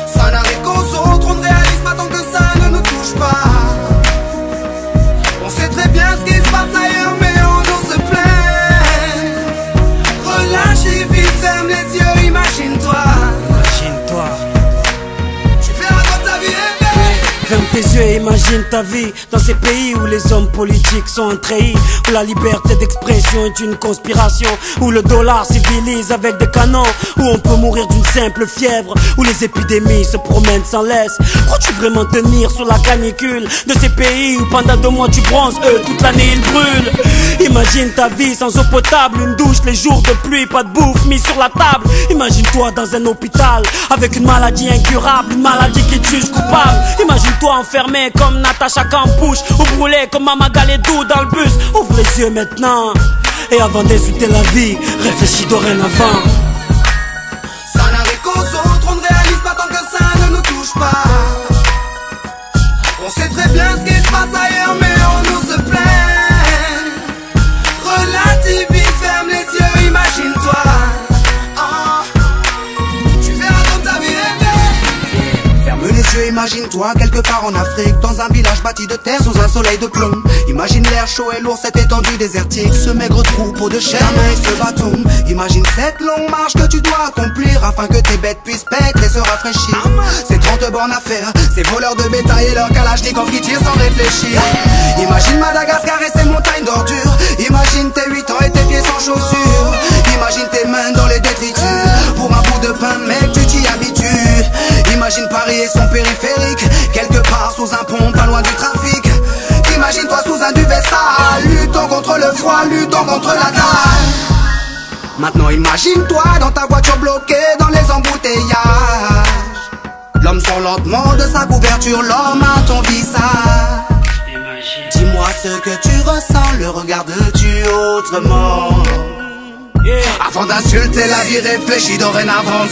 Ça n'arrive qu'aux autres, on ne réalise pas tant que ça ne nous touche pas. On sait très bien ce qui se passe ailleurs, mais on nous se plaint. Relâche et vis, ferme les yeux, imagine-toi. Imagine-toi. Tu verras quand ta vie est belle. Ferme tes yeux et imagine ta vie dans ces pays où les hommes politiques sont un treillis, où la liberté d'expression est une conspiration, où le dollar civilise avec des canons, où on peut mourir d'une simple fièvre, où les épidémies se promènent sans laisse. Crois-tu vraiment tenir sous la canicule de ces pays où pendant 2 mois tu bronzes, eux toute l'année ils brûlent? Imagine ta vie sans eau potable, une douche les jours de pluie, pas de bouffe mise sur la table. Imagine-toi dans un hôpital avec une maladie incurable, une maladie qui te juge coupable. Imagine-toi enfermé comme Natacha Campouche, ou brûlé comme Mama Galedou dans le bus. Ouvre les yeux maintenant, et avant d'insulter la vie, réfléchis dorénavant. Ça n'arrive qu'aux autres, on ne réalise pas tant que ça ne nous touche pas. On sait très bien ce qui se passe ailleurs, mais on nous se plaint. Relativise, ferme les yeux, imagine-toi. Tu verras quand ta vie est belle. Ferme les yeux, imagine-toi quelque part en Afrique, dans un village bâti de terre sous un soleil de plomb. Imagine l'air chaud et lourd, cette étendue désertique, ce maigre troupeau de chair et ce bâton. Imagine cette longue marche que tu dois accomplir afin que tes bêtes puissent paître et se rafraîchir. Ces 30 bornes à faire, ces voleurs de bétail et leurs kalachnikov qui tirent sans réfléchir. Imagine Madagascar et ses montagnes d'ordures. Imagine tes 8 ans et tes pieds sans chaussures. Imagine tes mains dans les détritus. Pour un bout de pain, mec, tu t'y habitues. Imagine Paris et son périphérique, quelque part sous un pont, pas loin du trafic. Imagine-toi sous un duvet sale, luttons contre le froid, luttons contre la dalle. Maintenant imagine-toi dans ta voiture bloquée dans les embouteillages. L'homme sort lentement de sa couverture, l'homme à ton visage. Dis-moi ce que tu ressens, le regardes-tu autrement? Avant d'insulter la vie, réfléchis dorénavant.